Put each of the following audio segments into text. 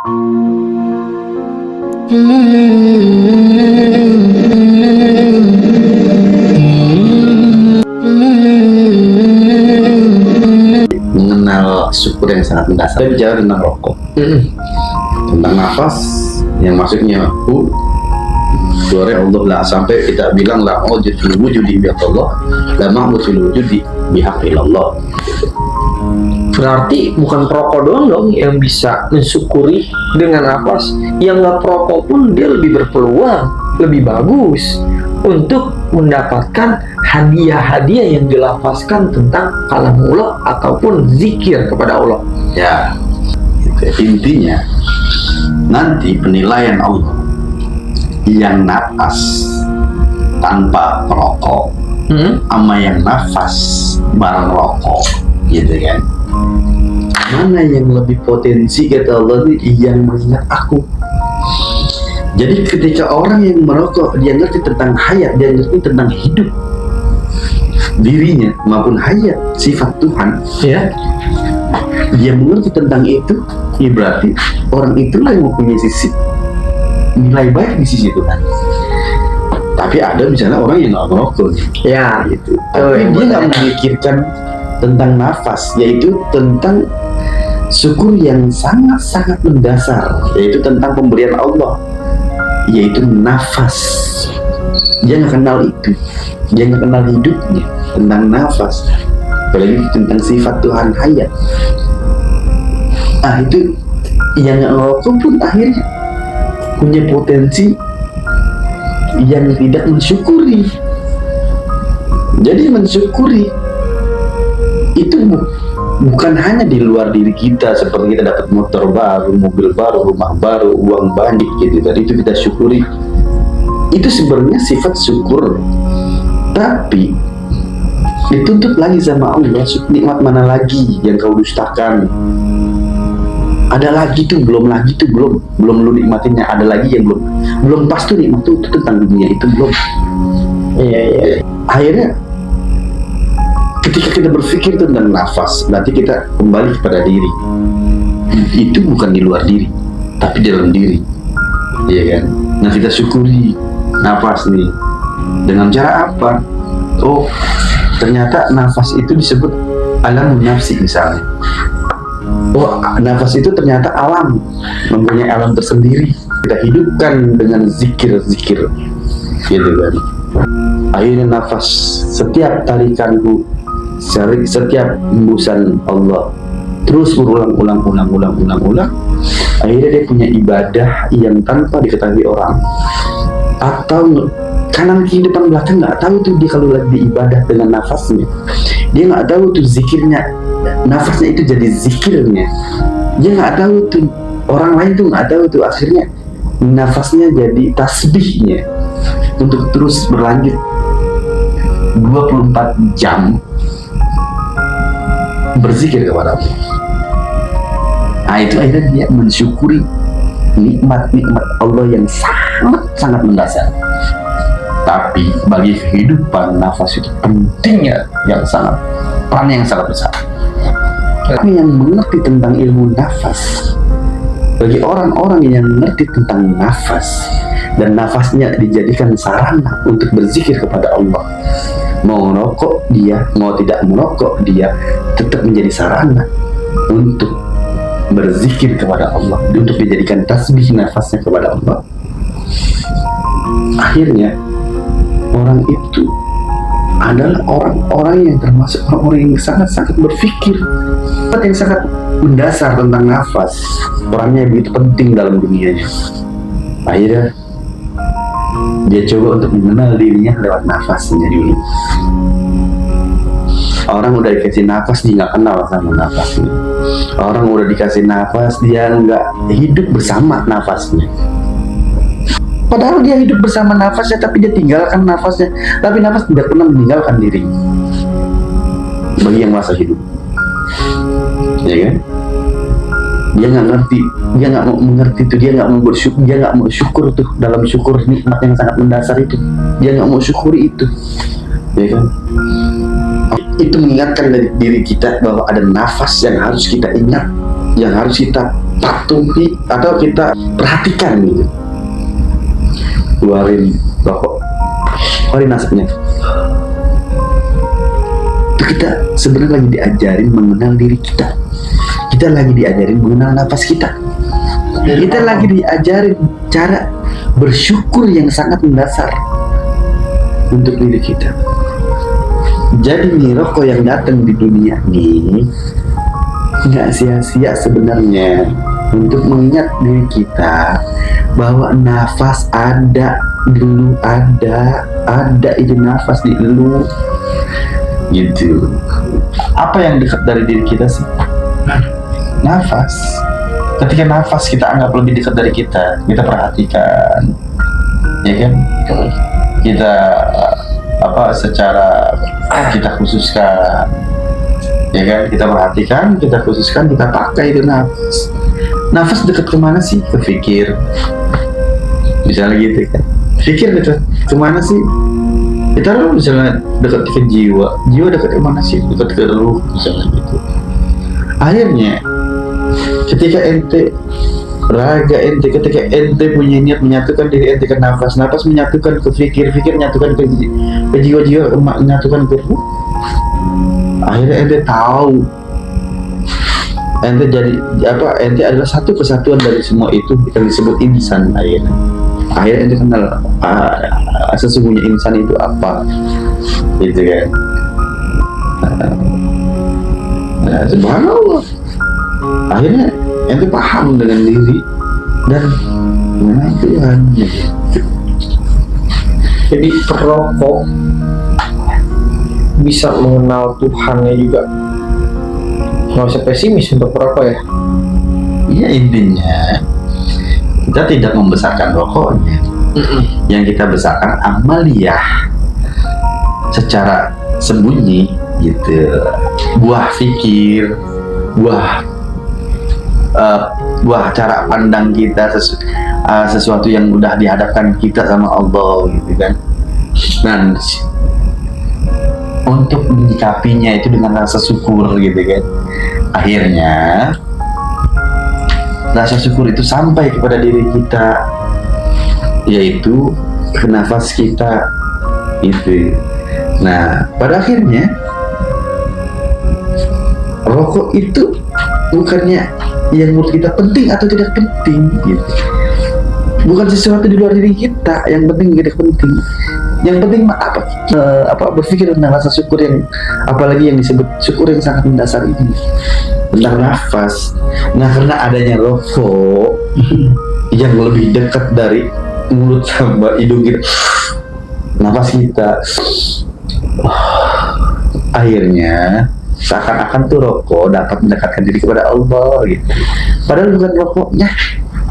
Mengenal syukur yang sangat mendasar. Kita bicara tentang rokok, tentang nafas yang maksudnya suara Allah lah, sampai kita bilang la wujud fil wujudi bi Allah, la ma'mud fil wujudi bi haqqillah. Berarti bukan perokok doang dong yang bisa mensyukuri dengan nafas. Yang nggak perokok pun dia lebih berpeluang, lebih bagus untuk mendapatkan hadiah-hadiah yang dilafazkan tentang kalamullah ataupun zikir kepada Allah. Ya, intinya nanti penilaian Allah yang nafas tanpa perokok sama yang nafas bareng rokok, gitu kan, mana yang lebih potensi kata Allah ini yang mengingat aku. Jadi ketika orang yang merokok dia ngerti tentang hayat, dia ngerti tentang hidup dirinya maupun hayat sifat Tuhan, Ya, dia mengerti tentang itu, ya berarti orang itulah yang mempunyai sisi nilai baik di sisi Tuhan. Tapi ada misalnya orang yang nggak merokok, ya, gitu, tapi dia nggak memikirkan tentang nafas, yaitu tentang syukur yang sangat-sangat mendasar, yaitu tentang pemberian Allah, yaitu nafas. Dia nggak kenal itu, dia nggak kenal hidupnya tentang nafas, apalagi tentang sifat Tuhan hayat. Nah itu yang nggak ngerokok pun akhirnya punya potensi yang tidak mensyukuri. Jadi mensyukuri itu bukan hanya di luar diri kita, seperti kita dapat motor baru, mobil baru, rumah baru, uang banyak gitu. Tadi itu kita syukuri. Itu sebenarnya sifat syukur. Tapi dituntut lagi sama Allah, nikmat mana lagi yang kau dustakan? Ada lagi tuh, belum lu nikmatinnya, ada lagi yang belum pas tuh nikmat tuh, itu tentang dunia itu belum. iya. Akhirnya ketika kita berpikir tentang nafas, nanti kita kembali kepada diri. Itu bukan di luar diri, tapi dalam diri, iya kan? Nah kita syukuri nafas nih dengan cara apa? Oh ternyata nafas itu disebut alam nafsi misalnya. Oh, nafas itu ternyata alam, mempunyai alam tersendiri. Kita hidupkan dengan zikir-zikir, gitu kan. Akhirnya nafas, setiap tarikanku, setiap hembusan Allah, terus berulang-ulang. Akhirnya dia punya ibadah yang tanpa diketahui orang, atau kanan kiri depan belakang nggak tahu tuh dia kalau lagi ibadah dengan nafasnya. Dia nggak tahu tuh zikirnya, nafasnya itu jadi zikirnya. Dia nggak tahu tuh, orang lain tuh nggak tahu tuh, akhirnya nafasnya jadi tasbihnya untuk terus berlanjut 24 jam berzikir kepada Allah. Nah itu akhirnya dia mensyukuri nikmat-nikmat Allah yang sangat-sangat mendasar. Tapi bagi kehidupan, nafas itu pentingnya yang sangat, peran yang sangat besar. Tapi yang mengerti tentang ilmu nafas, bagi orang-orang yang mengerti tentang nafas dan nafasnya dijadikan sarana untuk berzikir kepada Allah, mau merokok dia, mau tidak merokok dia, tetap menjadi sarana untuk berzikir kepada Allah, untuk dijadikan tasbih nafasnya kepada Allah. Akhirnya orang itu adalah orang-orang yang termasuk orang-orang yang sangat-sangat berpikir, yang sangat mendasar tentang nafas. Orangnya begitu penting dalam dunianya. Akhirnya dia coba untuk mengenal dirinya lewat nafasnya dulu. Orang udah dikasih nafas, dia nggak kenal sama nafasnya. Orang udah dikasih nafas, dia nggak hidup bersama nafasnya. Padahal dia hidup bersama nafasnya, tapi dia tinggalkan nafasnya. Tapi nafas tidak pernah meninggalkan dirinya. Bagi yang merasa hidup, ya kan? Dia nggak ngerti, dia nggak mau mengerti itu, dia nggak mau bersyukur, dia nggak mau syukur tuh dalam syukur nikmat yang sangat mendasar itu. Dia nggak mau syukuri itu, ya kan? Itu mengingatkan dari diri kita bahwa ada nafas yang harus kita ingat, yang harus kita patuhi atau kita perhatikan gitu. Keluarin rokok, keluarin asapnya. Itu kita sebenarnya lagi diajarin mengenal diri kita. Kita lagi diajarin mengenal nafas kita. Kita lagi diajarin cara bersyukur yang sangat mendasar untuk diri kita. Jadi nih rokok yang datang di dunia nih nggak sia-sia sebenarnya untuk mengingat diri kita bahwa nafas ada di lu, ada itu nafas di lu gitu. Apa yang dekat dari diri kita sih? Nafas. Ketika nafas kita anggap lebih dekat dari kita perhatikan, ya kan? Kita secara kita khususkan, ya kan? Kita perhatikan, kita khususkan, kita pakai itu nafas. Nafas dekat kemana sih? Ke pikir, misalnya gitu kan? Pikir dekat kemana sih? Kita misalnya dekat ke jiwa dekat kemana sih? Dekat ke ruh, misalnya gitu. Akhirnya ketika ente raga ente, ketika ente punya niat menyatukan diri ente ke nafas menyatukan ke fikir menyatukan ke jiwa menyatukan ke ruh, akhirnya ente tahu ente jadi ente adalah satu kesatuan dari semua itu yang disebut insan. Akhirnya ente kenal sesungguhnya insan itu apa gitu kan. Subhanallah, akhirnya ente paham dengan diri dan mengenal Tuhan. Jadi perokok bisa mengenal Tuhannya juga. Nggak usah pesimis untuk perokok ya. Iya, intinya kita tidak membesarkan rokoknya. Yang kita besarkan amaliyah secara sembunyi gitu. Buah fikir, buah cara pandang kita sesuatu yang udah dihadapkan kita sama Allah gitu kan. Dan untuk menyikapinya itu dengan rasa syukur gitu kan. Akhirnya rasa syukur itu sampai kepada diri kita, yaitu ke nafas kita itu. Nah, pada akhirnya rokok itu bukannya yang menurut kita penting atau tidak penting gitu. Bukan sesuatu di luar diri kita yang penting tidak penting. Yang penting berpikir tentang rasa syukur yang, apalagi yang disebut syukur yang sangat mendasar ini tentang nafas. Nah, karena adanya rokok yang lebih dekat dari mulut sama hidung kita, nafas kita, akhirnya seakan-akan tuh rokok dapat mendekatkan diri kepada Allah gitu. Padahal bukan rokoknya,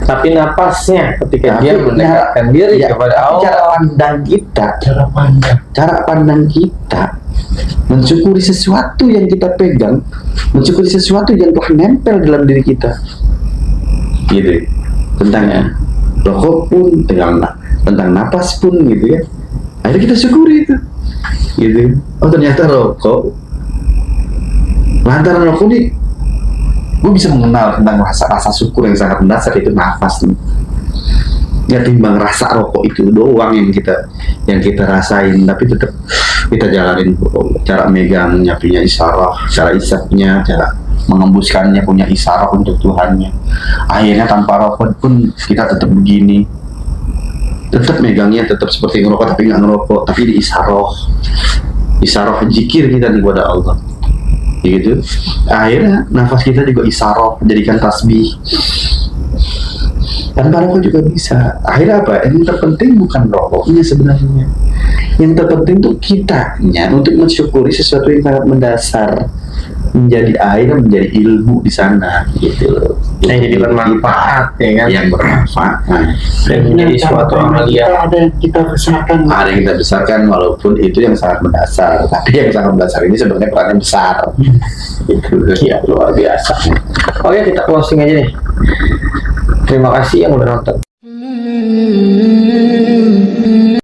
tapi napasnya ketika dia mendekatkan diri kepada Allah. Cara pandang kita mensyukuri sesuatu yang kita pegang, mensyukuri sesuatu yang telah nempel dalam diri kita gitu. Tentang rokok pun, tentang napas pun gitu ya. Akhirnya kita syukuri itu gitu. Oh, ternyata rokok, lantaran rokok nih gue bisa mengenal tentang rasa syukur yang sangat mendasar, itu nafas nih. Ya, timbang rasa rokok itu doang yang kita rasain, tapi tetap kita jalanin cara megangnya punya isyarah, cara isapnya, cara mengembuskannya punya isyarah untuk Tuhannya. Akhirnya tanpa rokok pun kita tetap begini, tetap megangnya tetap seperti ngerokok tapi nggak ngerokok, tapi di isyarah zikir kita kepada Allah gitu. Akhirnya nafas kita juga isyarah, jadikan tasbih. Tanpa rokok juga bisa. Akhirnya apa? Yang terpenting bukan rokoknya sebenarnya. Yang terpenting tuh kitanya untuk mensyukuri sesuatu yang sangat mendasar, menjadi air, menjadi ilmu di sana gitu loh. Yang jadi bermanfaat ya kan? Yang bermanfaat. Dan menjadi suatu amalia. Ada yang kita besarkan walaupun itu yang sangat mendasar. Tapi yang sangat mendasar ini sebenarnya perannya besar. Gitu. Ya, luar biasa. Oke, kita closing aja nih. Terima kasih yang udah nonton.